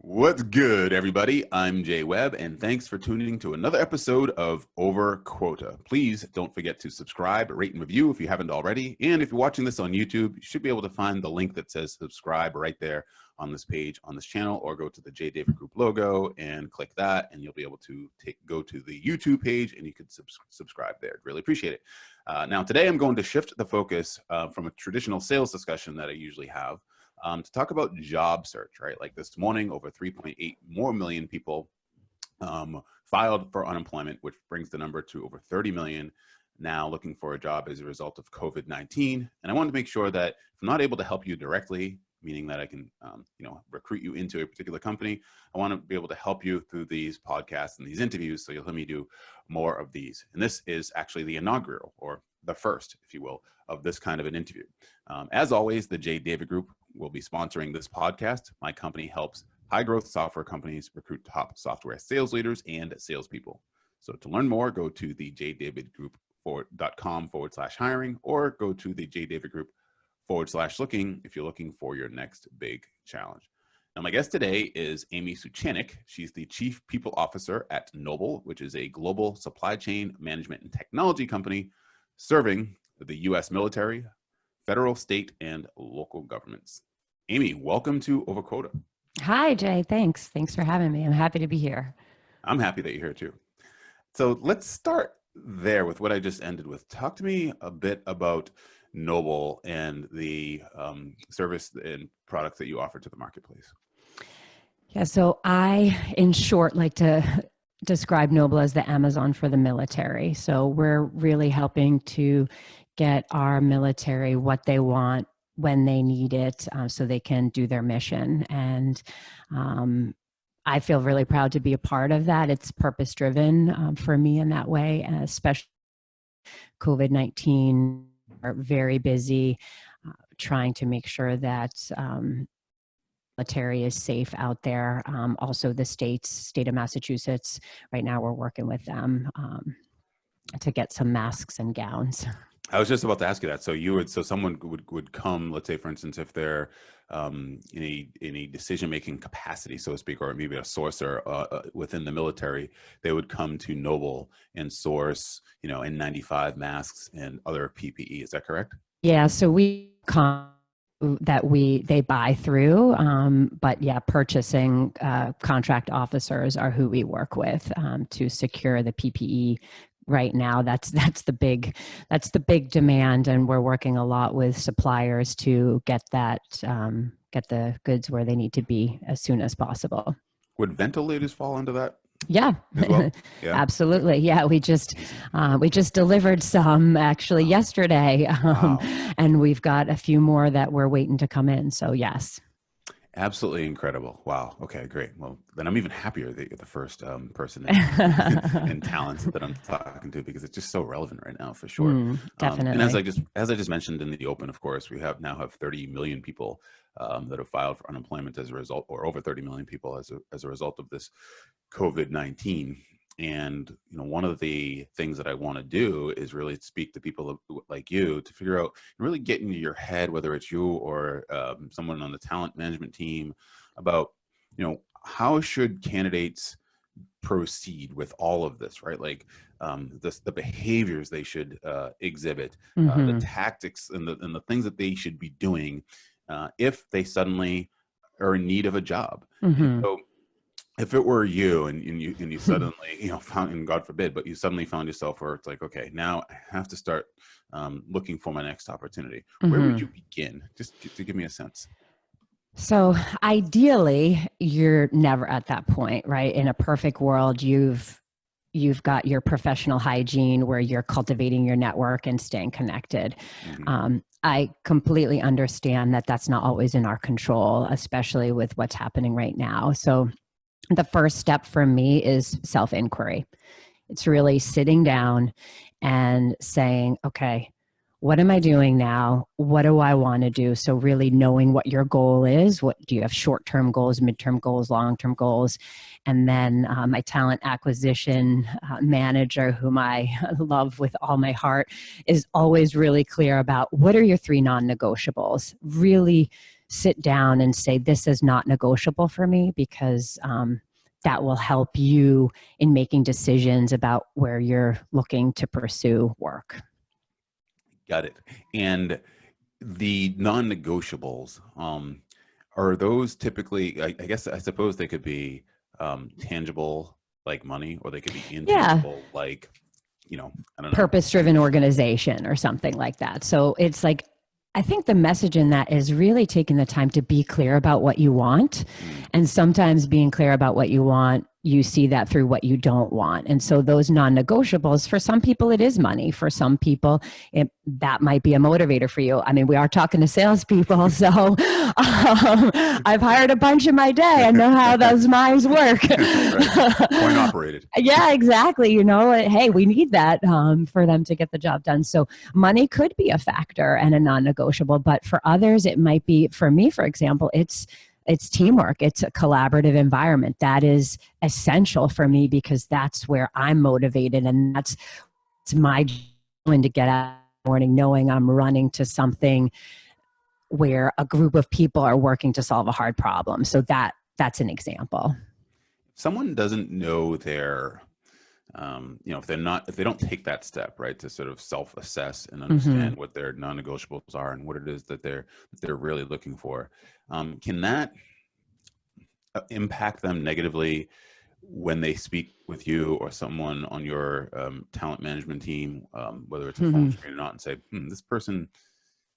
What's good, everybody? I'm Jay Webb, and thanks for tuning to another episode of Over Quota. Please don't forget to subscribe, rate, and review if you haven't already. And if you're watching this on YouTube, you should be able to find the link that says subscribe right there on this page, on this channel, or go to the J David Group logo and click that, and you'll be able to go to the YouTube page, and you can subscribe there. Really appreciate it. Now, today I'm going to shift the focus from a traditional sales discussion that I usually have to talk about job search, right? Like this morning, over 3.8 more million people filed for unemployment, which brings the number to over 30 million now looking for a job as a result of COVID-19. And I wanted to make sure that if I'm not able to help you directly, meaning that I can, recruit you into a particular company, I want to be able to help you through these podcasts and these interviews. So you'll hear me do more of these. And this is actually the inaugural, or the first, if you will, of this kind of an interview. As always, the J David Group will be sponsoring this podcast. My company helps high growth software companies recruit top software sales leaders and salespeople. So to learn more, go to the jdavidgroup.com/hiring, or go to the jdavidgroup.com/looking if you're looking for your next big challenge. Now, my guest today is Amy Suchanek. She's the Chief People Officer at Noble, which is a global supply chain management and technology company serving the U.S. military, federal, state, and local governments. Amy, welcome to Over Quota. Hi, Jay. Thanks. Thanks for having me. I'm happy to be here. I'm happy that you're here too. So let's start there with what I just ended with. Talk to me a bit about Noble and the service and products that you offer to the marketplace. Yeah, so I, in short, like to describe Noble as the Amazon for the military. So we're really helping to get our military what they want when they need it, so they can do their mission. And I feel really proud to be a part of that. It's purpose-driven for me in that way, especially COVID-19. Are very busy trying to make sure that military is safe out there. Also, the state of Massachusetts, right now we're working with them to get some masks and gowns. I was just about to ask you that. So someone would come, let's say, for instance, if they're in a decision-making capacity, so to speak, or maybe a sourcer within the military, they would come to Noble and source, N95 masks and other PPE. Is that correct? Yeah. So they buy through, but yeah, purchasing contract officers are who we work with to secure the PPE. Right now, that's the big demand, and we're working a lot with suppliers to get the goods where they need to be as soon as possible. Would ventilators fall under that? Yeah, as well? Yeah. Absolutely. Yeah, we just delivered some actually yesterday, Wow. and we've got a few more that we're waiting to come in. So yes. Absolutely incredible. Wow. Okay, great. Well, then I'm even happier that you're the first person in talent that I'm talking to, because it's just so relevant right now, for sure. Definitely. And as I just mentioned in the open, of course, we now have 30 million people that have filed for unemployment as a result, or over 30 million people as a result of this COVID-19. And one of the things that I want to do is really speak to people like you to figure out, really get into your head, whether it's you or someone on the talent management team, about how should candidates proceed with all of this, right? Like the behaviors they should exhibit, the tactics and the things that they should be doing if they suddenly are in need of a job. So if it were you and you suddenly, found, and God forbid, but you suddenly found yourself where it's like, okay, now I have to start looking for my next opportunity. Where would you begin? Just to give me a sense. So ideally, you're never at that point, right? In a perfect world, you've got your professional hygiene where you're cultivating your network and staying connected. I completely understand that that's not always in our control, especially with what's happening right now. So the first step for me is self-inquiry. It's really sitting down and saying, okay, what am I doing now? What do I want to do? So really knowing what your goal is. What do you have? Short-term goals, midterm goals, long-term goals? And then my talent acquisition manager, whom I love with all my heart, is always really clear about what are your 3 non-negotiables. Really sit down and say, this is not negotiable for me, because that will help you in making decisions about where you're looking to pursue work. Got it. And the non-negotiables, are those typically, I suppose they could be tangible, like money, or they could be intangible, like, I don't know. Purpose-driven organization or something like that. So it's like, I think the message in that is really taking the time to be clear about what you want. And sometimes being clear about what you want, you see that through what you don't want. And so those non-negotiables, for some people, it is money. For some people, that might be a motivator for you. I mean, we are talking to salespeople, so I've hired a bunch in my day. I know how those minds work. Right. Point operated. Yeah, exactly. Hey, we need that for them to get the job done. So money could be a factor and a non-negotiable, but for others, it might be, for me, for example, it's teamwork. It's a collaborative environment. That is essential for me, because that's where I'm motivated, and it's my job to get out in the morning knowing I'm running to something where a group of people are working to solve a hard problem. So that's an example. Someone doesn't know their, if they don't take that step, right, to sort of self-assess and understand what their non-negotiables are and what it is that they're really looking for, can that impact them negatively when they speak with you or someone on your talent management team, whether it's a phone screen or not, and say, this person,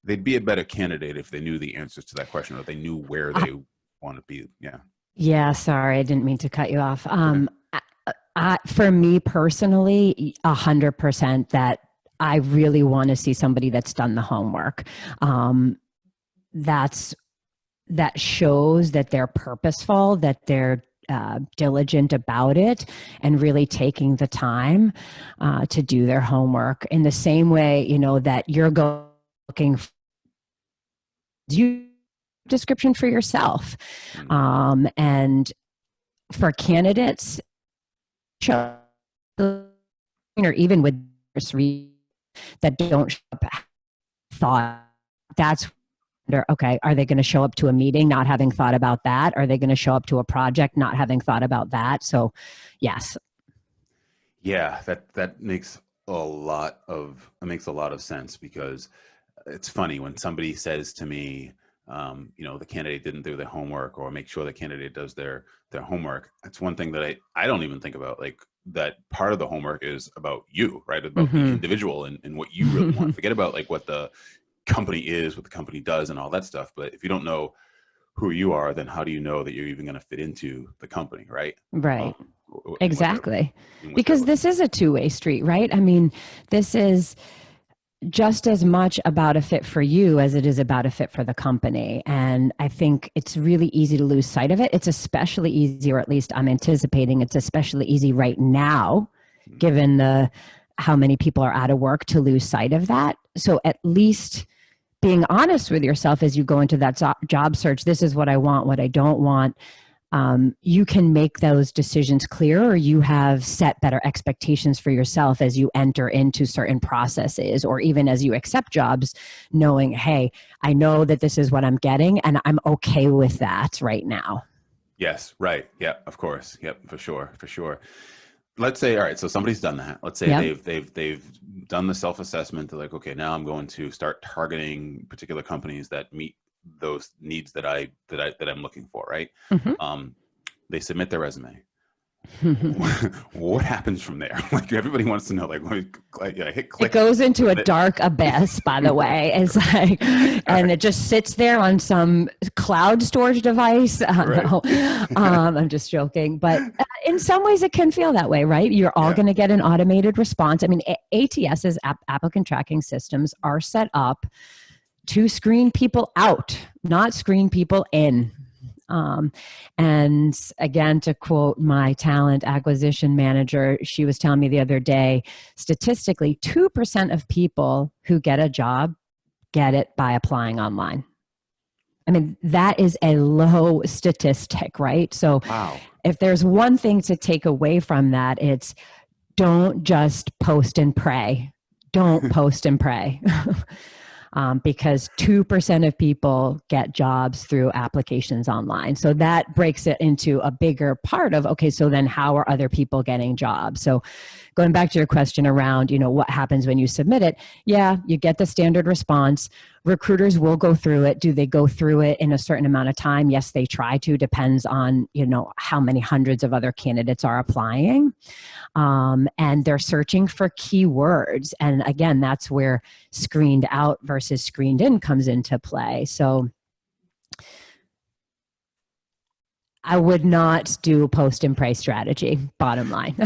they'd be a better candidate if they knew the answers to that question, or they knew where they want to be? Yeah, sorry, I didn't mean to cut you off. For me personally, 100% that I really want to see somebody that's done the homework. That shows that they're purposeful, that they're diligent about it, and really taking the time to do their homework. In the same way, that you're looking for your description for yourself, and for candidates, or even with that don't show up, thought, that's okay, are they going to show up to a meeting not having thought about that? Are they going to show up to a project not having thought about that? So yes. Yeah, that makes a lot of sense, because it's funny when somebody says to me, the candidate didn't do their homework, or make sure the candidate does their homework. That's one thing that I don't even think about, like, that part of the homework is about you, right? About the individual and what you really want. Forget about like what the company is, what the company does, and all that stuff. But if you don't know who you are, then how do you know that you're even going to fit into the company, right? Right. Exactly. Because this is a two-way street, right? I mean, this is just as much about a fit for you as it is about a fit for the company. And I think it's really easy to lose sight of it. It's especially easy, or at least I'm anticipating it's especially easy right now, given how many people are out of work, to lose sight of that. So at least being honest with yourself as you go into that job search, this is what I want, what I don't want. You can make those decisions clearer, or you have set better expectations for yourself as you enter into certain processes, or even as you accept jobs, knowing, hey, I know that this is what I'm getting, and I'm okay with that right now. Yes, right. Yeah, of course. Yep, for sure. Let's say, all right, so somebody's done that. Let's say they've done the self-assessment. They're like, okay, now I'm going to start targeting particular companies that meet those needs that I'm looking for, right? They submit their resume. What happens from there? Like, everybody wants to know, like hit click. It goes into a dark abyss, by the way. It's like, and it just sits there on some cloud storage device. No, I'm just joking. But in some ways it can feel that way, right? You're all going to get an automated response. I mean, ATS's applicant tracking systems are set up to screen people out, not screen people in. And again, to quote my talent acquisition manager, she was telling me the other day, statistically, 2% of people who get a job get it by applying online. I mean, that is a low statistic, right? So if there's one thing to take away from that, it's don't just post and pray. Don't post and pray. because 2% of people get jobs through applications online. So that breaks it into a bigger part of, okay, so then how are other people getting jobs? So going back to your question around, what happens when you submit it? Yeah, you get the standard response. Recruiters will go through it. Do they go through it in a certain amount of time? Yes, they try to. Depends on, how many hundreds of other candidates are applying. And they're searching for keywords. And again, that's where screened out versus screened in comes into play. So I would not do post and pray strategy, bottom line.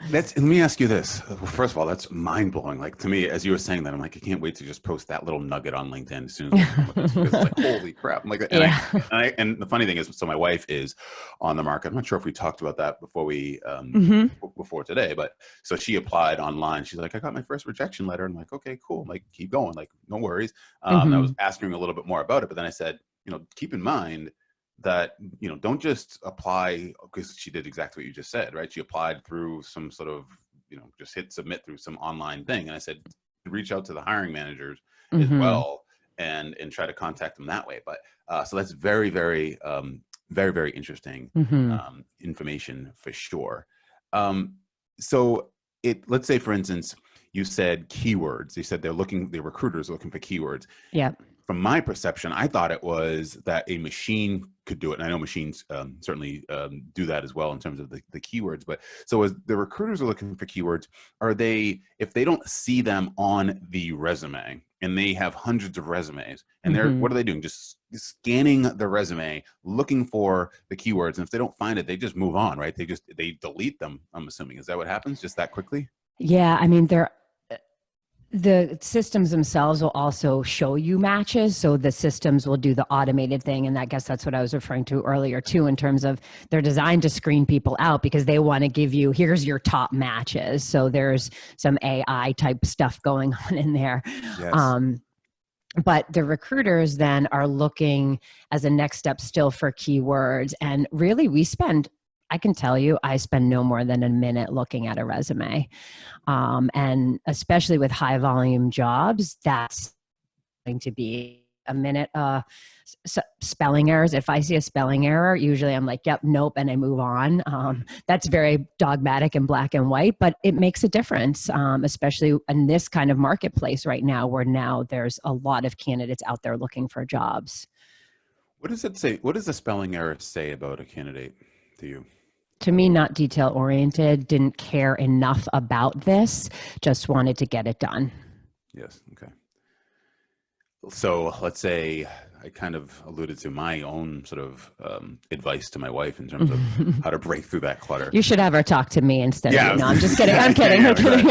Let me ask you this. First of all, that's mind blowing. Like, to me, as you were saying that, I'm like, I can't wait to just post that little nugget on LinkedIn as soon as I come with this. It's like, holy crap. I'm like, and the funny thing is, so my wife is on the market. I'm not sure if we talked about that before before today, but so she applied online. She's like, I got my first rejection letter. I'm like, okay, cool. I'm like, keep going. Like, no worries. I was asking her a little bit more about it, but then I said, keep in mind that, don't just apply, because she did exactly what you just said, right? She applied through some sort of, just hit submit through some online thing. And I said, reach out to the hiring managers as well and try to contact them that way. But so that's very, very, very, very interesting information for sure. So let's say, for instance, you said keywords. You said the recruiters are looking for keywords. Yeah. From my perception, I thought it was that a machine could do it. And I know machines certainly do that as well in terms of the keywords. But so as the recruiters are looking for keywords, if they don't see them on the resume, and they have hundreds of resumes, and what are they doing? Just scanning the resume, looking for the keywords. And if they don't find it, they just move on, right? They delete them, I'm assuming. Is that what happens just that quickly? Yeah. I mean, the systems themselves will also show you matches. So the systems will do the automated thing. And I guess that's what I was referring to earlier too, in terms of they're designed to screen people out because they want to give you, here's your top matches. So there's some AI type stuff going on in there. Yes. But the recruiters then are looking as a next step still for keywords. And really I can tell you, I spend no more than a minute looking at a resume. And especially with high volume jobs, that's going to be a minute. Spelling errors. If I see a spelling error, usually I'm like, yep, nope, and I move on. That's very dogmatic and black and white, but it makes a difference, especially in this kind of marketplace right now, where now there's a lot of candidates out there looking for jobs. What does it say? What does the spelling error say about a candidate to you? To me, not detail oriented, didn't care enough about this, just wanted to get it done. Yes. Okay. So let's say I kind of alluded to my own sort of advice to my wife in terms of how to break through that clutter. You should have her talk to me instead of you. No, I'm just kidding. I'm kidding. I'm kidding.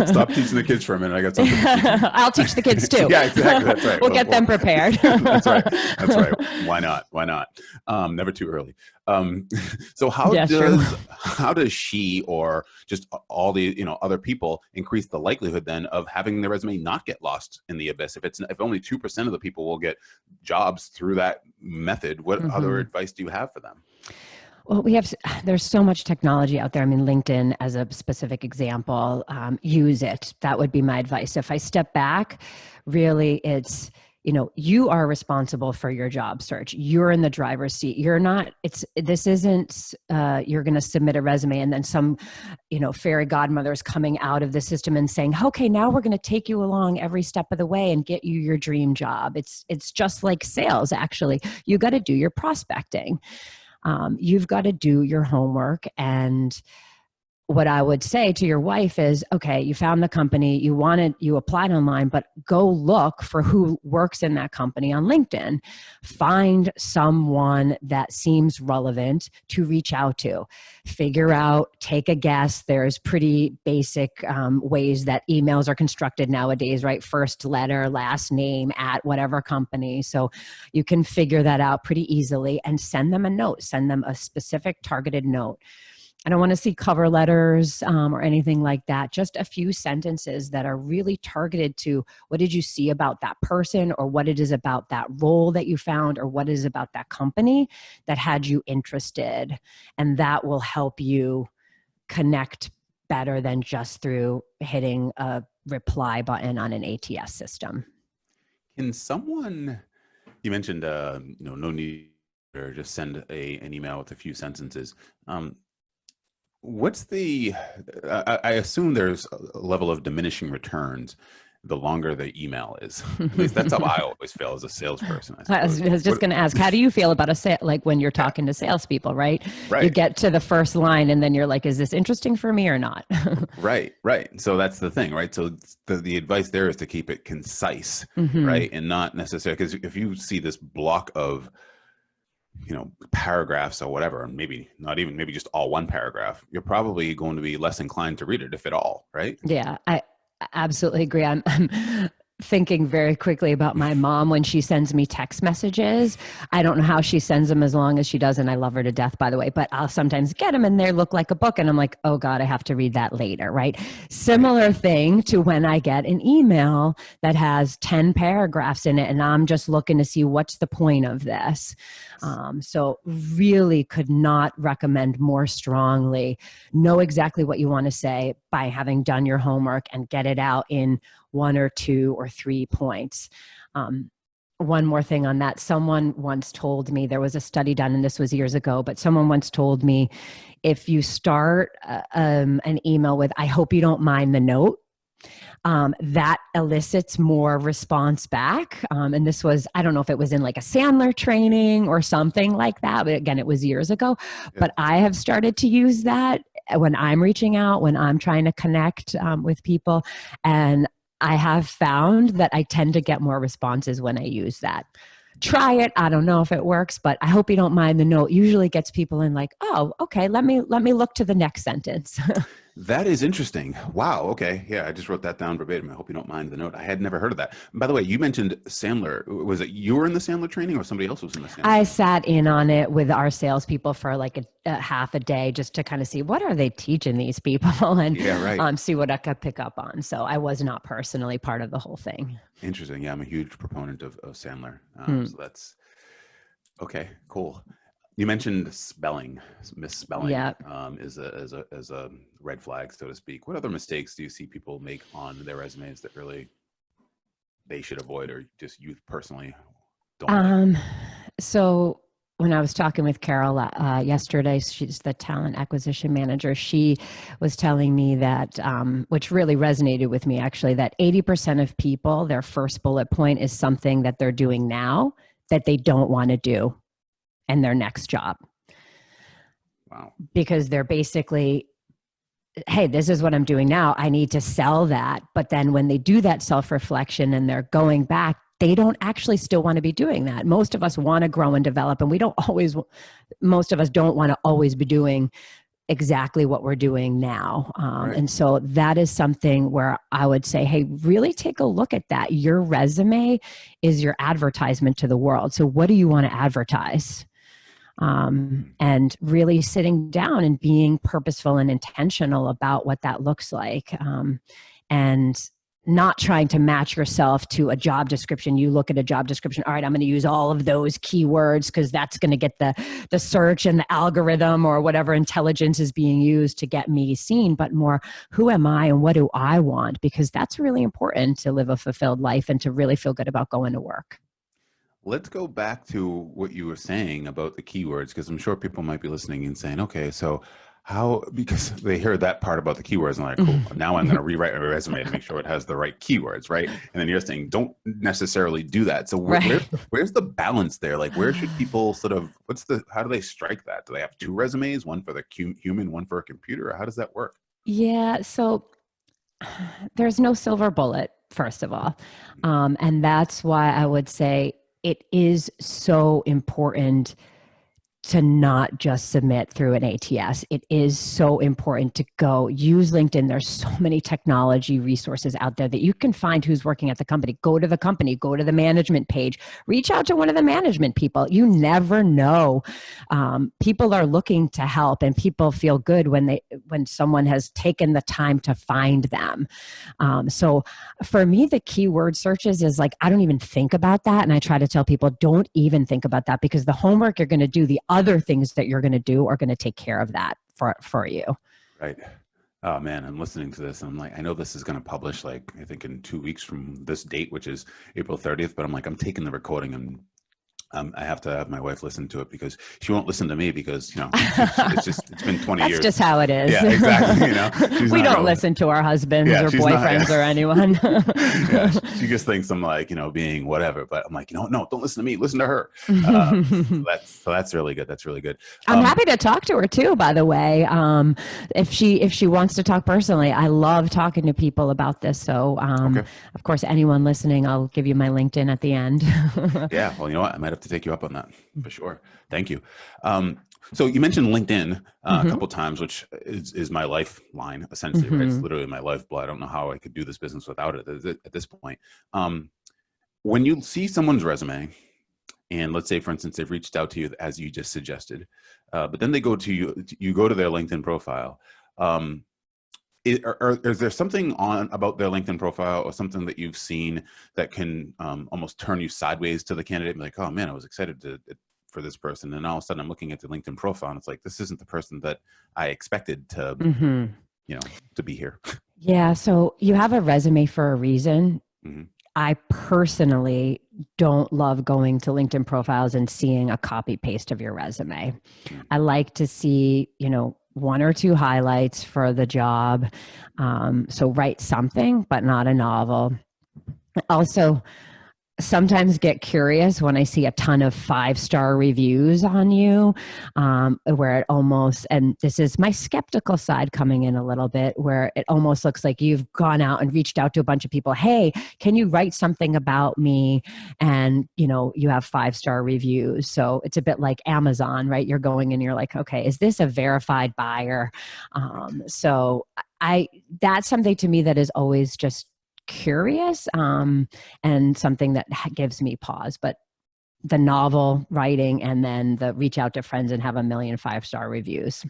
Stop teaching the kids for a minute. I got something to teach. I'll teach the kids too. Yeah, exactly. That's right. We'll get them prepared. That's right. That's right. Why not? Why not? Never too early. So how does she or just all the other people increase the likelihood then of having their resume not get lost in the abyss? If only 2% of the people will get jobs through that method, what other advice do you have for them? Well, there's so much technology out there. I mean, LinkedIn as a specific example, use it. That would be my advice. If I step back, really it's, you are responsible for your job search. You're in the driver's seat. You're not, this isn't, you're going to submit a resume and then some, fairy godmother is coming out of the system and saying, okay, now we're going to take you along every step of the way and get you your dream job. It's just like sales, actually. You got to do your prospecting. You've got to do your homework. And what I would say to your wife is, okay, you found the company, you applied online, but go look for who works in that company on LinkedIn. Find someone that seems relevant to reach out to. Figure out, take a guess. There's pretty basic ways that emails are constructed nowadays, right? First letter, last name, at whatever company. So you can figure that out pretty easily and send them a note. Send them a specific targeted note. I don't want to see cover letters or anything like that. Just a few sentences that are really targeted to what did you see about that person, or what it is about that role that you found, or what it is about that company that had you interested. And that will help you connect better than just through hitting a reply button on an ATS system. Can someone, you mentioned, no need or just send an email with a few sentences. What's I assume there's a level of diminishing returns the longer the email is. At least that's how I always feel as a salesperson. I was just going to ask, how do you feel about like when you're talking to salespeople, right? Right. You get to the first line and then you're like, is this interesting for me or not? Right. So that's the thing, right? So the advice there is to keep it concise, right? And not necessarily, because if you see this block of, paragraphs or whatever, and maybe just all one paragraph, you're probably going to be less inclined to read it, if at all, right? Yeah, I absolutely agree. I'm thinking very quickly about my mom when she sends me text messages. I don't know how she sends them as long as she does, and I love her to death, by the way, but I'll sometimes get them and they look like a book and I'm like, oh God, I have to read that later, right? Similar thing to when I get an email that has 10 paragraphs in it and I'm just looking to see what's the point of this. So really could not recommend more strongly. Know exactly what you want to say by having done your homework and get it out in 1 or 2 or 3 points. One more thing on that. Someone once told me, there was a study done, and this was years ago, but someone once told me, if you start an email with, I hope you don't mind the note, that elicits more response back. And this was, I don't know if it was in like a Sandler training or something like that, but again, it was years ago. Yeah. But I have started to use that when I'm reaching out, when I'm trying to connect with people. And I have found that I tend to get more responses when I use that. Try it. I don't know if it works, but I hope you don't mind the note. Usually gets people in like, oh, okay, let me look to the next sentence. That is interesting. Wow. Okay. Yeah, I just wrote that down verbatim. I hope you don't mind the note. I had never heard of that. And by the way, you mentioned Sandler. Was it you were in the Sandler training or somebody else was in the Sandler? I sat in on it with our salespeople for like a half a day just to kind of see what are they teaching these people and see what I could pick up on. So I was not personally part of the whole thing. Interesting. Yeah, I'm a huge proponent of Sandler. So that's okay. Cool. You mentioned misspelling is a red flag, so to speak. What other mistakes do you see people make on their resumes that really they should avoid, or just you personally don't like? So when I was talking with Carol yesterday, she's the talent acquisition manager, she was telling me that, which really resonated with me actually, that 80% of people, their first bullet point is something that they're doing now that they don't want to do in their next job. Wow. Because they're basically, hey, this is what I'm doing now. I need to sell that. But then when they do that self-reflection and they're going back, they don't actually still want to be doing that. Most of us want to grow and develop, and most of us don't want to always be doing exactly what we're doing now. And so that is something where I would say, hey, really take a look at that. Your resume is your advertisement to the world. So what do you want to advertise? And really sitting down and being purposeful and intentional about what that looks like. And not trying to match yourself to a job description. You look at a job description, all right, I'm going to use all of those keywords because that's going to get the search and the algorithm or whatever intelligence is being used to get me seen, but more, who am I and what do I want? Because that's really important to live a fulfilled life and to really feel good about going to work. Let's go back to what you were saying about the keywords, because I'm sure people might be listening and saying, okay, so how, because they heard that part about the keywords and like, cool, now I'm going to rewrite my resume to make sure it has the right keywords, right? And then you're saying, don't necessarily do that. So where's the balance there? Like, where should people sort of, how do they strike that? Do they have 2 resumes, one for the human, one for a computer? Or how does that work? Yeah, so there's no silver bullet, first of all. And that's why I would say it is so important to not just submit through an ATS. It is so important to go use LinkedIn. There's so many technology resources out there that you can find who's working at the company. Go to the company, go to the management page, reach out to one of the management people. You never know. People are looking to help, and people feel good when someone has taken the time to find them. So for me, the keyword searches is like, I don't even think about that. And I try to tell people, don't even think about that, because the homework you're going to do, the other things that you're going to do are going to take care of that for you. Right. Oh man, I'm listening to this and I'm like, I know this is going to publish like, I think in 2 weeks from this date, which is April 30th, but I'm like, I'm taking the recording and I have to have my wife listen to it because she won't listen to me because, it's been 20 That's years. just how it is. Yeah, exactly. We don't listen to our husbands or boyfriends or anyone. Yeah, she just thinks I'm like, being whatever, but I'm like, no, don't listen to me. Listen to her. So that's really good. That's really good. I'm happy to talk to her too, by the way. If she wants to talk personally, I love talking to people about this. So, Okay. of course, anyone listening, I'll give you my LinkedIn at the end. Yeah. Well, you know what? I might have to take you up on that for sure. Thank you. So you mentioned LinkedIn a couple times, which is my lifeline essentially, right? It's literally my lifeblood. I don't know how I could do this business without it at this point. When you see someone's resume, and let's say, for instance, they've reached out to you as you just suggested, but then they go to you go to their LinkedIn profile. Is there something about their LinkedIn profile or something that you've seen that can almost turn you sideways to the candidate and be like, oh man, I was excited for this person. And all of a sudden I'm looking at the LinkedIn profile and it's like, this isn't the person that I expected to, to be here. Yeah. So you have a resume for a reason. Mm-hmm. I personally don't love going to LinkedIn profiles and seeing a copy paste of your resume. Mm-hmm. I like to see, one or two highlights for the job. So write something, but not a novel. Also, sometimes get curious when I see a ton of 5-star reviews on you, where it almost, and this is my skeptical side coming in a little bit, where it almost looks like you've gone out and reached out to a bunch of people. Hey, can you write something about me? And, you have 5-star reviews. So it's a bit like Amazon, right? You're going and you're like, okay, is this a verified buyer? So that's something to me that is always just curious, and something that gives me pause. But the novel writing and then the reach out to friends and have 1 million 5-star reviews.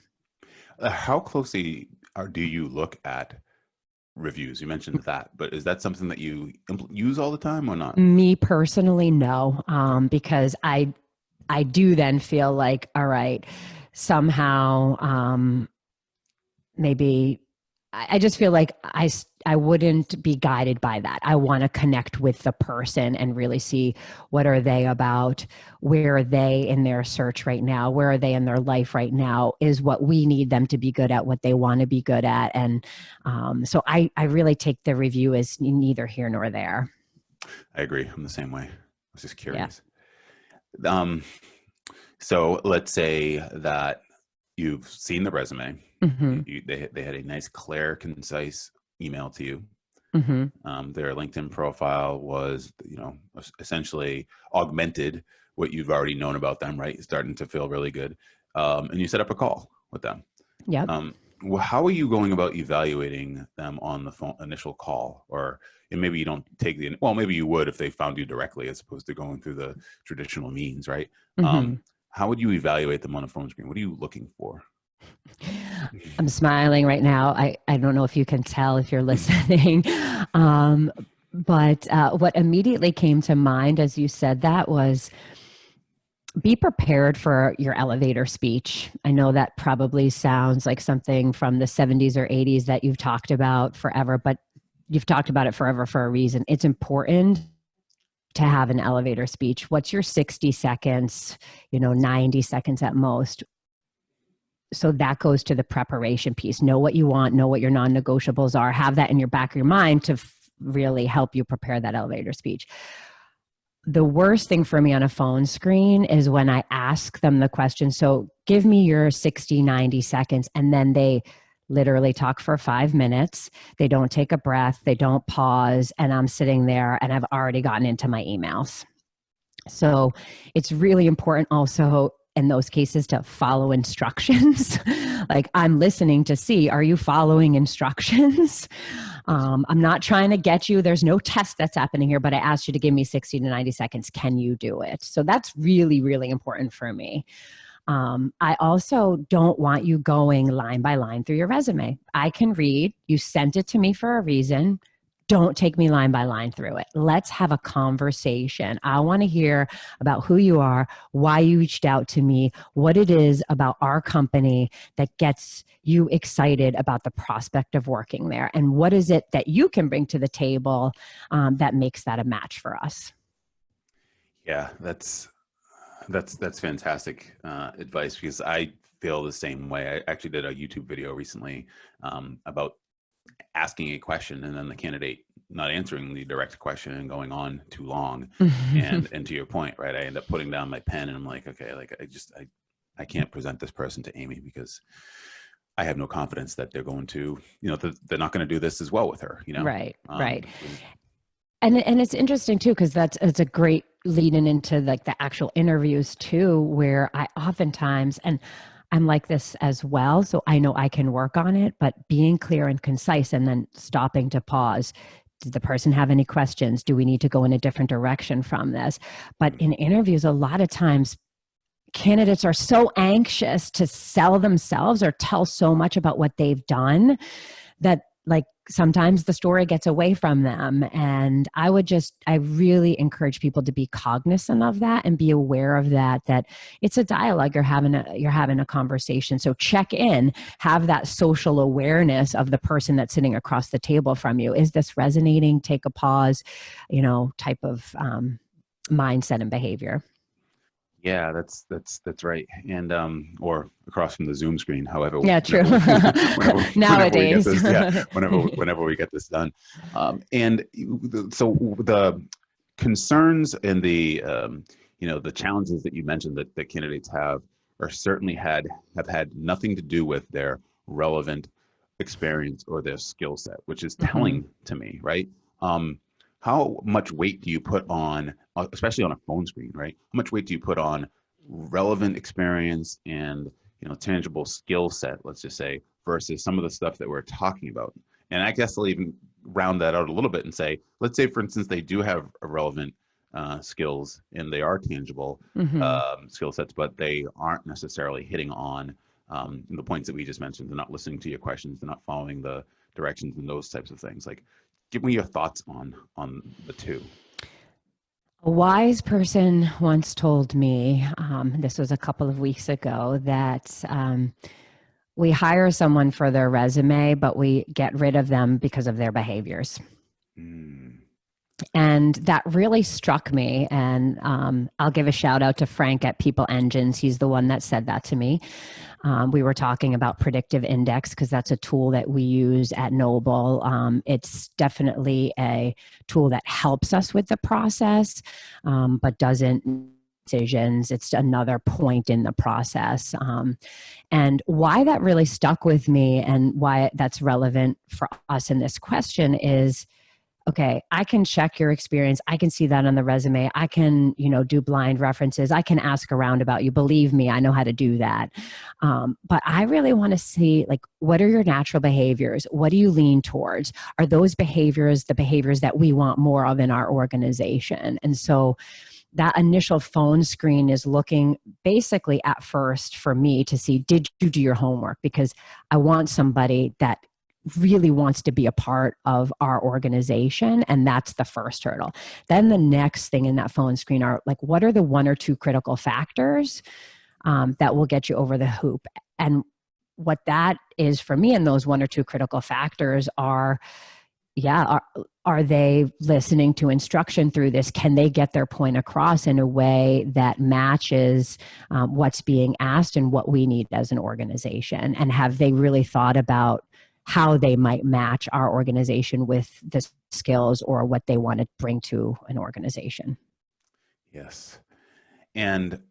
How closely do you look at reviews? You mentioned that, but is that something that you use all the time or not? Me personally, no, because I do then feel like, all right, somehow maybe I just feel like I wouldn't be guided by that. I want to connect with the person and really see what are they about, where are they in their search right now, where are they in their life right now, is what we need them to be good at, what they want to be good at. And so I really take the review as neither here nor there. I agree. I'm the same way. I was just curious. Yeah. So let's say that you've seen the resume. They had a nice, clear, concise email to you. Their LinkedIn profile was, essentially augmented what you've already known about them, right? It's starting to feel really good. And you set up a call with them. Yeah. How are you going about evaluating them on the phone initial call? And maybe you don't take maybe you would if they found you directly as opposed to going through the traditional means, right? How would you evaluate them on a phone screen? What are you looking for? I'm smiling right now. I don't know if you can tell if you're listening. But what immediately came to mind as you said that was, be prepared for your elevator speech. I know that probably sounds like something from the 70s or 80s that you've talked about forever, but you've talked about it forever for a reason. It's important to have an elevator speech. What's your 60 seconds, 90 seconds at most? So that goes to the preparation piece. Know what you want, know what your non-negotiables are, have that in your back of your mind to really help you prepare that elevator speech. The worst thing for me on a phone screen is when I ask them the question, so give me your 60, 90 seconds, and then they literally talk for 5 minutes. They don't take a breath, they don't pause, and I'm sitting there and I've already gotten into my emails. So it's really important also in those cases to follow instructions. Like, I'm listening to see, are you following instructions? I'm not trying to get you. There's no test that's happening here, but I asked you to give me 60 to 90 seconds. Can you do it? So that's really, really important for me. I also don't want you going line by line through your resume. I can read. You sent it to me for a reason. don't take me line by line through it. Let's have a conversation. I want to hear about who you are, why you reached out to me, what it is about our company that gets you excited about the prospect of working there, and what is it that you can bring to the table that makes that a match for us. Yeah, that's fantastic advice, because I feel the same way. I actually did a YouTube video recently about asking a question and then the candidate not answering the direct question and going on too long. And to your point, right, I end up putting down my pen and I'm like, okay, like I can't present this person to Amy because I have no confidence that they're going to, they're not going to do this as well with her, Right. And it's interesting too, because it's a great lead-in into like the actual interviews too, where I oftentimes, and I'm like this as well, so I know I can work on it, but being clear and concise and then stopping to pause. Did the person have any questions? Do we need to go in a different direction from this? But in interviews, a lot of times candidates are so anxious to sell themselves or tell so much about what they've done that like sometimes the story gets away from them. And I really encourage people to be cognizant of that and be aware of that it's a dialogue. You're having a conversation. So check in, have that social awareness of the person that's sitting across the table from you. Is this resonating? Take a pause, type of mindset and behavior. Yeah, that's right. And or across from the Zoom screen, however. Yeah, true. Nowadays, whenever Nowadays. we get this done. And so the concerns and the the challenges that you mentioned that candidates have are certainly have had nothing to do with their relevant experience or their skill set, which is telling to me, right? How much weight do you put on, especially on a phone screen, right? How much weight do you put on relevant experience and tangible skill set, let's just say, versus some of the stuff that we're talking about? And I guess I'll even round that out a little bit and say, let's say, for instance, they do have a relevant skills and they are tangible skill sets, but they aren't necessarily hitting on the points that we just mentioned. They're not listening to your questions. They're not following the directions and those types of things. Like, give me your thoughts on the two. A wise person once told me, this was a couple of weeks ago, that we hire someone for their resume, but we get rid of them because of their behaviors. And that really struck me. And I'll give a shout out to Frank at People Engines. He's the one that said that to me. We were talking about Predictive Index because that's a tool that we use at Noble. It's definitely a tool that helps us with the process, but doesn't decisions. It's another point in the process. And why that really stuck with me and why that's relevant for us in this question is, okay, I can check your experience. I can see that on the resume. I can, do blind references. I can ask around about you. Believe me, I know how to do that. But I really want to see, like, what are your natural behaviors? What do you lean towards? Are those behaviors the behaviors that we want more of in our organization? And so that initial phone screen is looking basically at first for me to see, did you do your homework? Because I want somebody that really wants to be a part of our organization. And that's the first hurdle. Then the next thing in that phone screen are like, what are the one or two critical factors that will get you over the hoop? And what that is for me, and those one or two critical factors are, are they listening to instruction through this? Can they get their point across in a way that matches what's being asked and what we need as an organization? And have they really thought about how they might match our organization with the skills or what they want to bring to an organization? Yes. And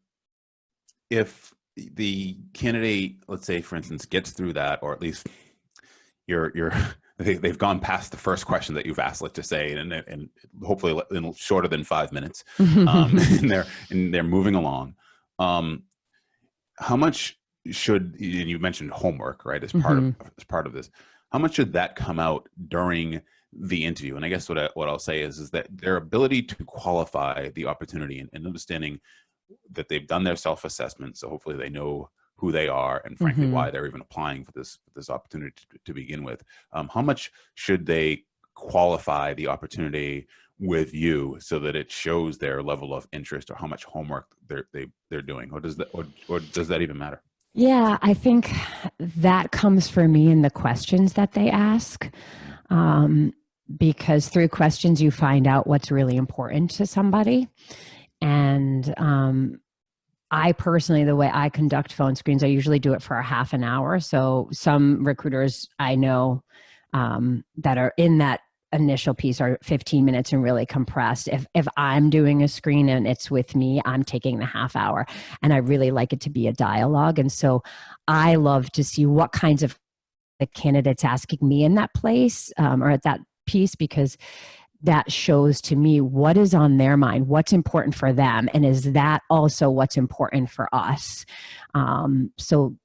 if the candidate, let's say, for instance, gets through that, or at least they've gone past the first question that you've asked, let's just say, and hopefully in shorter than 5 minutes, and they're moving along. How much should, and you mentioned homework, right, as part of this, how much should that come out during the interview? And I guess what I'll say is that their ability to qualify the opportunity and understanding that they've done their self-assessment, so hopefully they know who they are and frankly why they're even applying for this opportunity to begin with. How much should they qualify the opportunity with you so that it shows their level of interest or how much homework they're doing, or does that even matter? Yeah, I think that comes for me in the questions that they ask. Because through questions, you find out what's really important to somebody. And I personally, the way I conduct phone screens, I usually do it for a half an hour. So some recruiters I know that are in that initial piece are 15 minutes and really compressed. If I'm doing a screen and it's with me, I'm taking the half hour, and I really like it to be a dialogue. And so I love to see what kinds of the candidates asking me in that place or at that piece, because that shows to me what is on their mind, what's important for them, and is that also what's important for us. So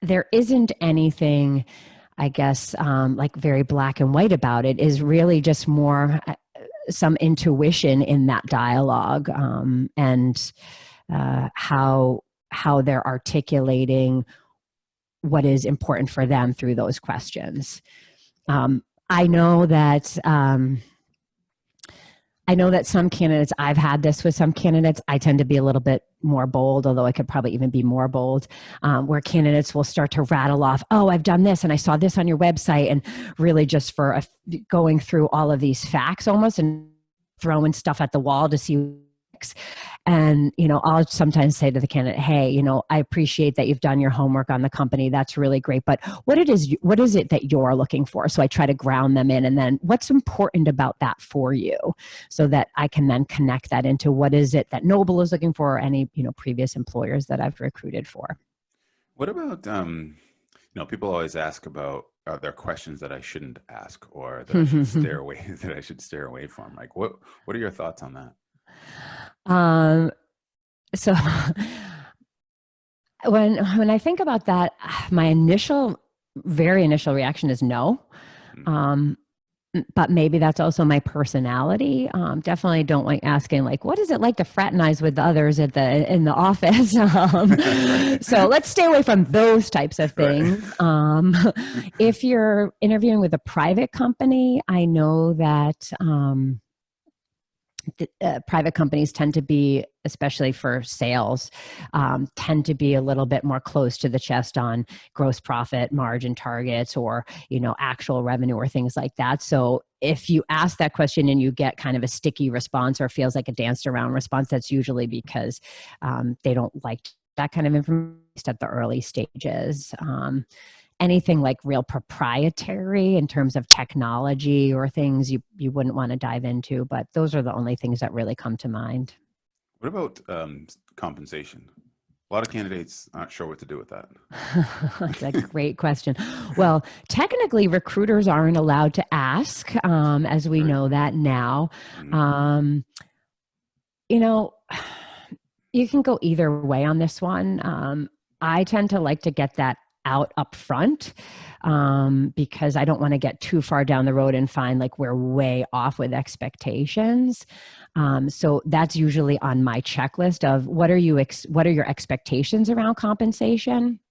there isn't anything, I guess, like very black and white about it. Is really just more some intuition in that dialogue, and how they're articulating what is important for them through those questions. I know that some candidates, I've had this with some candidates, I tend to be a little bit more bold, although I could probably even be more bold, where candidates will start to rattle off, oh, I've done this and I saw this on your website, and really just for going through all of these facts almost and throwing stuff at the wall to see. And, I'll sometimes say to the candidate, hey, I appreciate that you've done your homework on the company. That's really great. But what is it that you're looking for? So I try to ground them in, and then what's important about that for you, so that I can then connect that into what is it that Noble is looking for, or any, previous employers that I've recruited for. What about, people always ask about, are there questions that I shouldn't ask, or that I should steer away from? Like, what are your thoughts on that? So when I think about that, my very initial reaction is no. But maybe that's also my personality. Definitely don't like asking, like, what is it like to fraternize with the others in the office? So let's stay away from those types of things. Right. If you're interviewing with a private company, I know that private companies tend to be, especially for sales, tend to be a little bit more close to the chest on gross profit margin targets, or, actual revenue or things like that. So if you ask that question and you get kind of a sticky response, or feels like a danced around response, that's usually because they don't like that kind of information at the early stages. Anything like real proprietary in terms of technology or things you wouldn't want to dive into, but those are the only things that really come to mind. What about compensation? A lot of candidates aren't sure what to do with that. That's a great question. Well, technically, recruiters aren't allowed to ask, as we know that now. You can go either way on this one. I tend to like to get that out up front, because I don't want to get too far down the road and find like we're way off with expectations. So that's usually on my checklist of what are your expectations around compensation?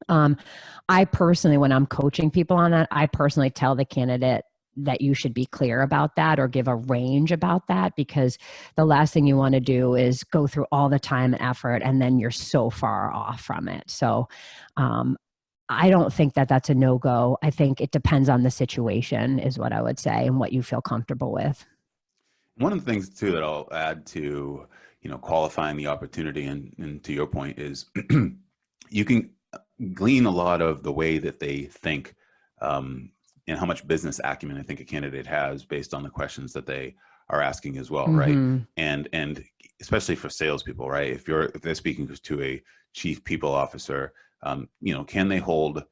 I personally, when I'm coaching people on that, I personally tell the candidate that you should be clear about that, or give a range about that, because the last thing you want to do is go through all the time and effort and then you're so far off from it. So I don't think that that's a no-go. I think it depends on the situation is what I would say, and what you feel comfortable with. One of the things too that I'll add to, qualifying the opportunity, and to your point, is you can glean a lot of the way that they think, and how much business acumen I think a candidate has based on the questions that they are asking as well, right? And especially for salespeople, right? If they're speaking to a chief people officer, can they hold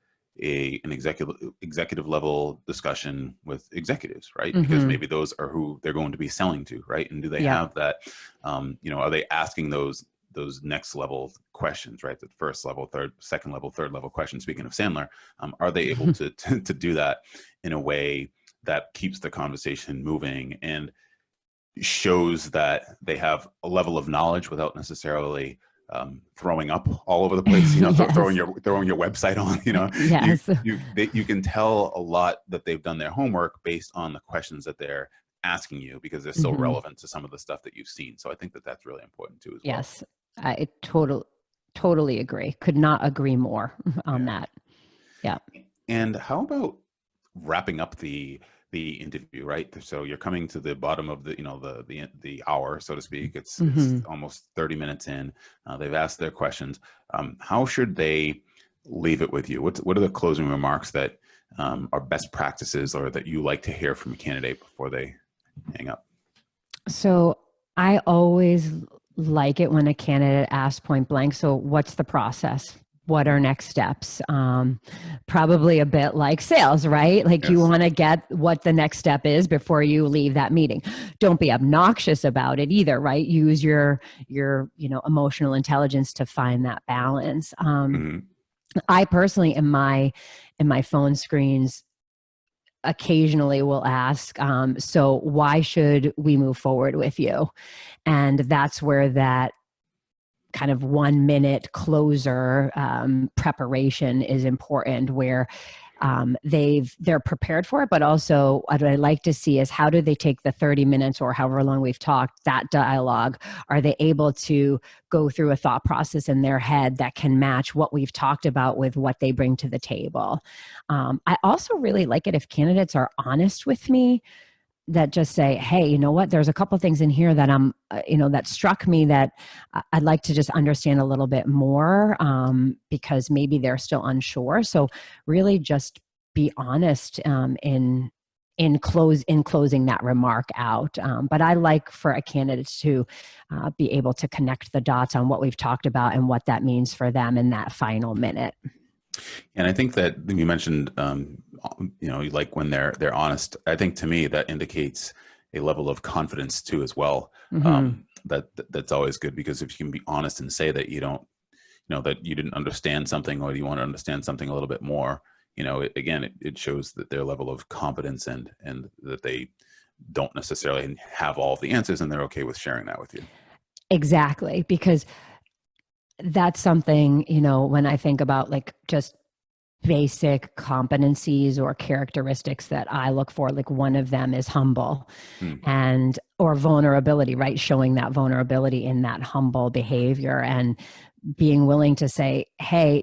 an executive level discussion with executives, right? Because maybe those are who they're going to be selling to, right? And do they have that? Are they asking those next level questions, right? The first level, second level, third level questions. Speaking of Sandler, are they able to do that in a way that keeps the conversation moving and shows that they have a level of knowledge without necessarily throwing up all over the place, you know, Yes. throwing your website on, you know, Yes. you can tell a lot that they've done their homework based on the questions that they're asking you, because they're so relevant to some of the stuff that you've seen. So I think that that's really important too, as well. Yes. I totally agree. Could not agree more on that. Yeah. And how about wrapping up the interview, right? So you're coming to the bottom of the, you know, the hour, so to speak. It's almost 30 minutes in. They've asked their questions. How should they leave it with you? What are the closing remarks that are best practices, or that you like to hear from a candidate before they hang up? So I always like it when a candidate asks point blank, so what's the process? What are next steps? Probably a bit like sales, right? Like, yes, you want to get what the next step is before you leave that meeting. Don't be obnoxious about it either, right? Use your emotional intelligence to find that balance. I personally, in my phone screens, occasionally will ask, so why should we move forward with you? And that's where that kind of 1 minute closer preparation is important, where they're prepared for it, but also what I like to see is, how do they take the 30 minutes or however long we've talked, that dialogue? Are they able to go through a thought process in their head that can match what we've talked about with what they bring to the table? I also really like it if candidates are honest with me, that just say, hey, you know what, there's a couple things in here that that struck me that I'd like to just understand a little bit more, because maybe they're still unsure. So really just be honest in closing that remark out. But I like for a candidate to be able to connect the dots on what we've talked about and what that means for them in that final minute. And I think that you mentioned, like when they're honest, I think to me that indicates a level of confidence too, as well. That's always good, because if you can be honest and say that you don't, that you didn't understand something, or you want to understand something a little bit more, it shows that their level of competence and that they don't necessarily have all of the answers, and they're okay with sharing that with you. Exactly. Because that's something, when I think about like just basic competencies or characteristics that I look for, like one of them is humble or vulnerability, right? Showing that vulnerability in that humble behavior, and being willing to say, hey,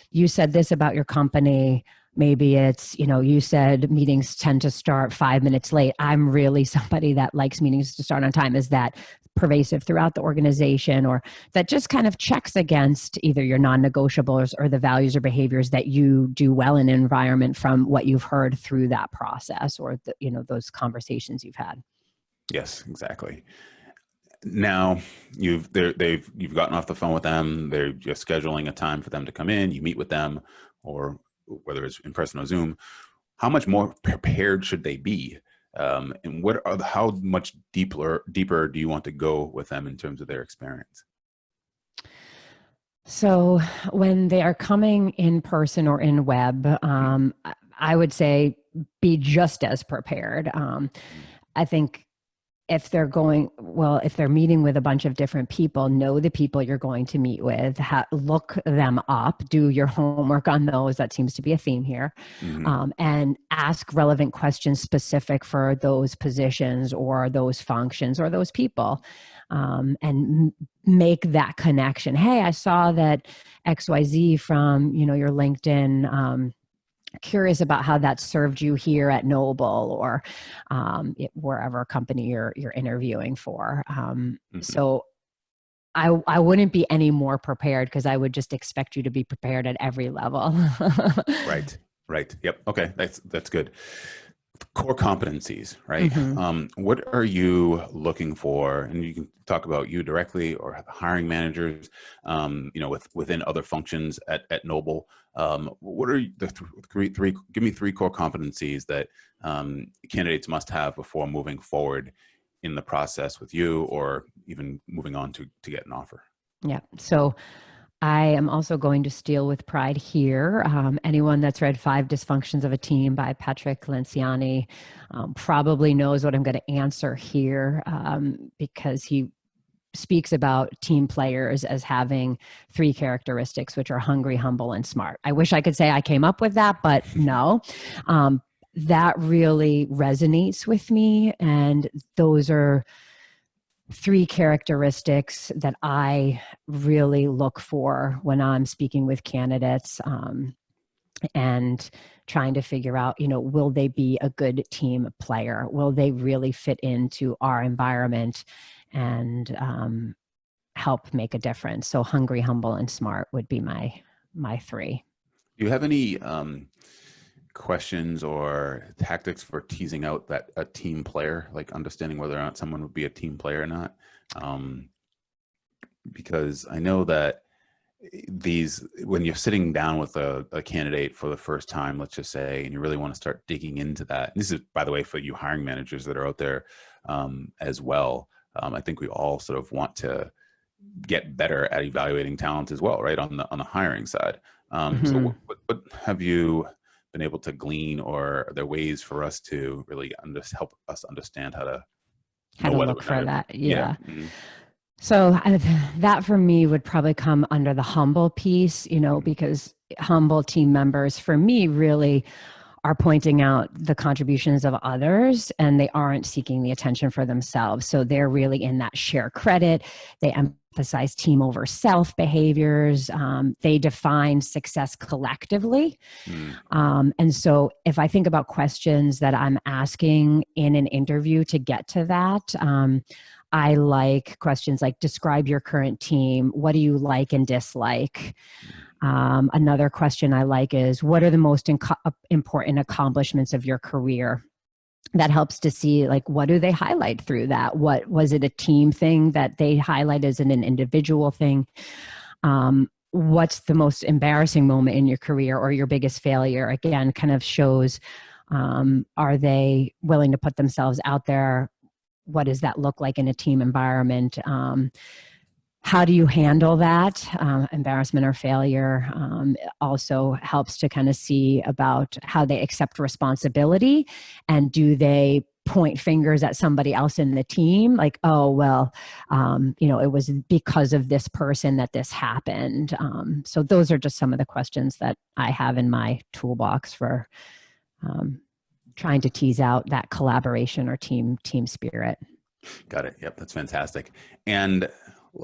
you said this about your company. Maybe it's, you said meetings tend to start 5 minutes late. I'm really somebody that likes meetings to start on time. Is that pervasive throughout the organization? Or that just kind of checks against either your non-negotiables or the values or behaviors that you do well in an environment from what you've heard through that process, or those conversations you've had. Yes, exactly. Now you've gotten off the phone with them. They're just scheduling a time for them to come in. You meet with them, or whether it's in person or Zoom. How much more prepared should they be? And how much deeper do you want to go with them in terms of their experience? So when they are coming in person or in Webb, I would say be just as prepared. I think if they're meeting with a bunch of different people, know the people you're going to meet with, look them up, do your homework on those. That seems to be a theme here. And ask relevant questions specific for those positions or those functions or those people. And make that connection. Hey, I saw that XYZ from, your LinkedIn, curious about how that served you here at Noble, or wherever company you're interviewing for. So I wouldn't be any more prepared, because I would just expect you to be prepared at every level. Right. Yep. Okay. That's good. Core competencies, right? What are you looking for? And you can talk about you directly or hiring managers, within other functions at Noble. What are the three? Give me 3 core competencies that candidates must have before moving forward in the process with you, or even moving on to get an offer. Yeah. So I am also going to steal with pride here. Anyone that's read 5 Dysfunctions of a Team by Patrick Lenciani probably knows what I'm going to answer here, because he speaks about team players as having 3 characteristics, which are hungry, humble, and smart. I wish I could say I came up with that, but no. That really resonates with me. And those are 3 characteristics that I really look for when I'm speaking with candidates, and trying to figure out, will they be a good team player? Will they really fit into our environment and help make a difference? So hungry, humble, and smart would be my 3. Do you have any questions or tactics for teasing out that a team player, like understanding whether or not someone would be a team player or not? Because I know that when you're sitting down with a candidate for the first time, let's just say, and you really want to start digging into that. This is, by the way, for you hiring managers that are out there as well. I think we all sort of want to get better at evaluating talent as well, right? On the hiring side. So what have you been able to glean, or are there ways for us to really help us understand how to look for that? Yeah. Mm-hmm. So that for me would probably come under the humble piece, because humble team members for me really are pointing out the contributions of others, and they aren't seeking the attention for themselves. So they're really in that share credit. They emphasize team over self behaviors. They define success collectively. And so if I think about questions that I'm asking in an interview to get to that, I like questions like, describe your current team. What do you like and dislike? Another question I like is, what are the most important accomplishments of your career? That helps to see, like, what do they highlight through that? What was it, a team thing that they highlight as an individual thing? What's the most embarrassing moment in your career or your biggest failure? Again, kind of shows, are they willing to put themselves out there? What does that look like in a team environment? How do you handle that? Embarrassment or failure also helps to kind of see about how they accept responsibility, and do they point fingers at somebody else in the team, like, oh, well, it was because of this person that this happened. So those are just some of the questions that I have in my toolbox for trying to tease out that collaboration or team spirit. Got it. Yep. That's fantastic. And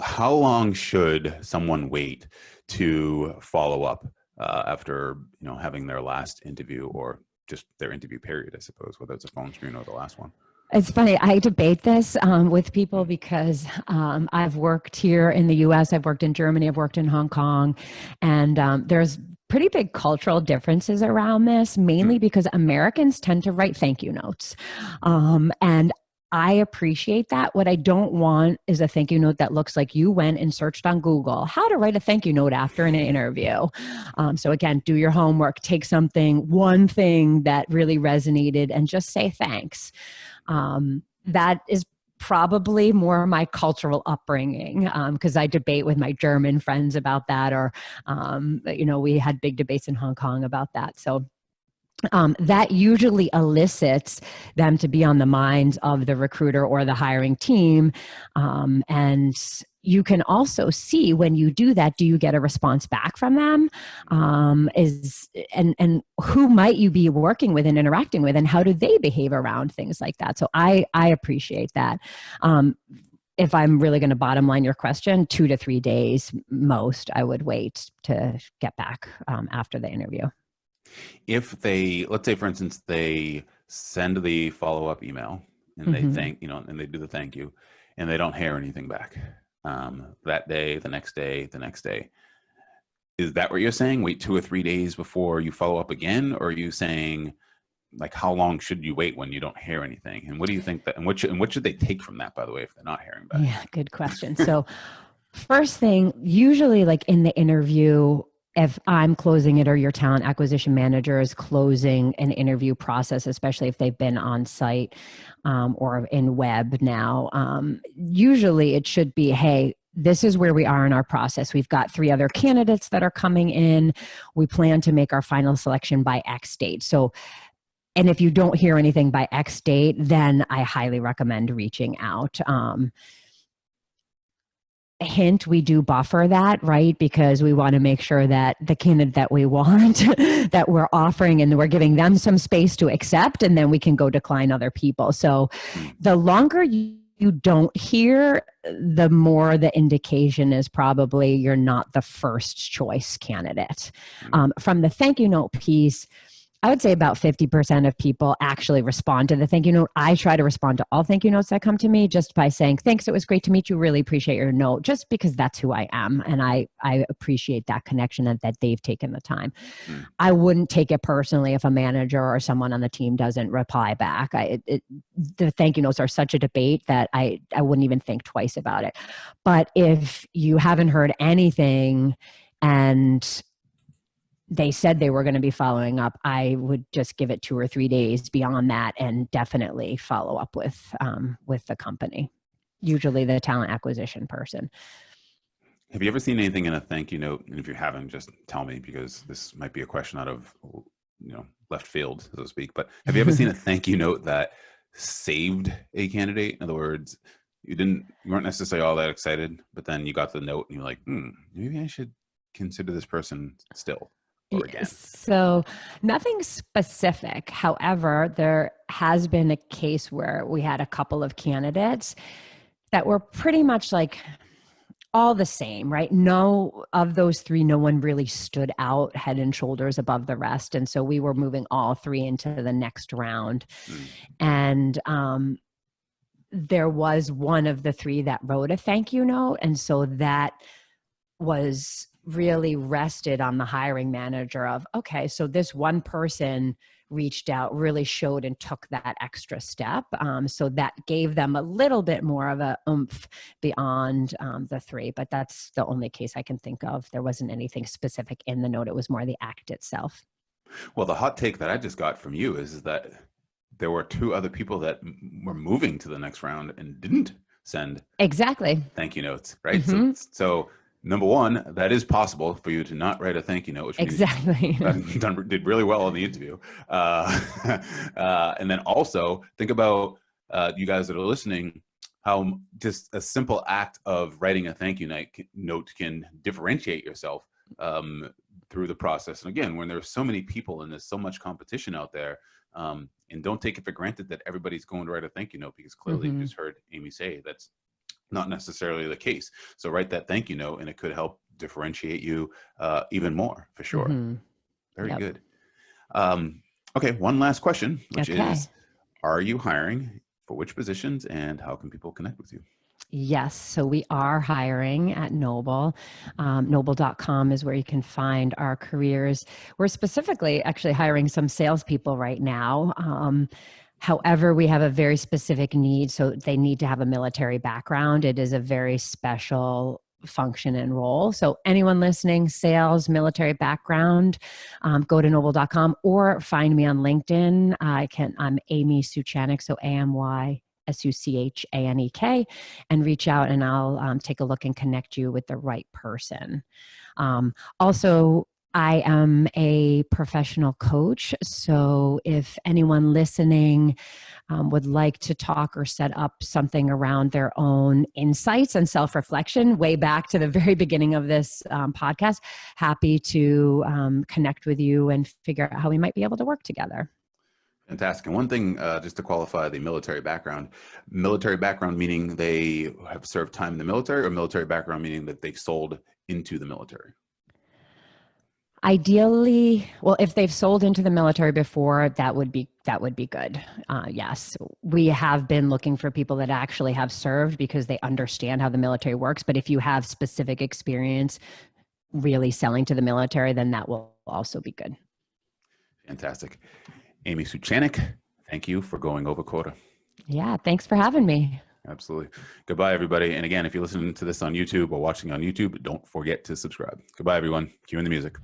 how long should someone wait to follow up after, having their last interview, or just their interview period, I suppose, whether it's a phone screen or the last one? It's funny. I debate this with people because I've worked here in the US, I've worked in Germany, I've worked in Hong Kong, and there's pretty big cultural differences around this, mainly because Americans tend to write thank you notes. And I appreciate that. What I don't want is a thank you note that looks like you went and searched on Google how to write a thank you note after an interview. So again, do your homework, take one thing that really resonated, and just say thanks. That is probably more my cultural upbringing, because I debate with my German friends about that, or, we had big debates in Hong Kong about that. So that usually elicits them to be on the minds of the recruiter or the hiring team. And you can also see, when you do that, do you get a response back from them? And who might you be working with and interacting with, and how do they behave around things like that? So I appreciate that. If I'm really going to bottom line your question, 2 to 3 days most, I would wait to get back after the interview. If let's say, for instance, they send the follow-up email and they thank, and they do the thank you, and they don't hear anything back that day, the next day, is that what you're saying? Wait 2 or 3 days before you follow up again? Or are you saying, like, how long should you wait when you don't hear anything? And what do you think and what should they take from that, by the way, if they're not hearing back? Yeah, good question. So first thing, usually like in the interview, if I'm closing it or your talent acquisition manager is closing an interview process, especially if they've been on site or in Webb now, usually it should be, hey, this is where we are in our process. We've got 3 other candidates that are coming in. We plan to make our final selection by X date. So, and if you don't hear anything by X date, then I highly recommend reaching out. hint, we do buffer that, right? Because we want to make sure that the candidate that we want, that we're offering, and we're giving them some space to accept, and then we can go decline other people. So the longer you don't hear, the more the indication is probably you're not the first choice candidate. From the thank you note piece, I would say about 50% of people actually respond to the thank you note. I try to respond to all thank you notes that come to me just by saying, thanks, it was great to meet you. Really appreciate your note, just because that's who I am. And I appreciate that connection and that they've taken the time. I wouldn't take it personally if a manager or someone on the team doesn't reply back. The thank you notes are such a debate that I wouldn't even think twice about it. But if you haven't heard anything and they said they were going to be following up, I would just give it 2 or 3 days beyond that and definitely follow up with the company, usually the talent acquisition person. Have you ever seen anything in a thank you note? And if you haven't, just tell me, because this might be a question out of left field, so to speak. But have you ever seen a thank you note that saved a candidate? In other words, you weren't necessarily all that excited, but then you got the note and you're like, maybe I should consider this person still. So nothing specific. However, there has been a case where we had a couple of candidates that were pretty much like all the same, right? No, of those 3, no one really stood out head and shoulders above the rest. And so we were moving all 3 into the next round. And there was one of the 3 that wrote a thank you note. And so that was really rested on the hiring manager of, okay, so this one person reached out, really showed and took that extra step. So that gave them a little bit more of a oomph beyond the 3, but that's the only case I can think of. There wasn't anything specific in the note. It was more the act itself. Well, the hot take that I just got from you is that there were 2 other people that were moving to the next round and didn't send exactly thank you notes, right? So number one, that is possible for you to not write a thank you note, which exactly did really well in the interview. And then also think about you guys that are listening, how just a simple act of writing a thank you note can differentiate yourself through the process. And again, when there's so many people and there's so much competition out there, and don't take it for granted that everybody's going to write a thank you note, because clearly you just heard Amy say that's not necessarily the case. So write that thank you note and it could help differentiate you even more, for sure. Very good. Okay, one last question, which is, are you hiring? For which positions, and how can people connect with you? Yes, so we are hiring at Noble. Noble.com is where you can find our careers. We're specifically actually hiring some salespeople right now. However, we have a very specific need, so they need to have a military background. It is a very special function and role. So anyone listening, sales, military background, go to noble.com or find me on LinkedIn. I'm Amy Suchanek, so AMYSUCHANEK, and reach out and I'll take a look and connect you with the right person. Also, I am a professional coach, so if anyone listening would like to talk or set up something around their own insights and self-reflection, way back to the very beginning of this podcast, happy to connect with you and figure out how we might be able to work together. Fantastic. And one thing, just to qualify the military background meaning they have served time in the military, or military background meaning that they've sold into the military? Ideally, well, if they've sold into the military before, that would be good. Yes, we have been looking for people that actually have served because they understand how the military works. But if you have specific experience really selling to the military, then that will also be good. Fantastic. Amy Suchanek, thank you for going over quota. Yeah, thanks for having me. Absolutely. Goodbye, everybody. And again, if you're listening to this on YouTube or watching on YouTube, don't forget to subscribe. Goodbye, everyone. Cue in the music.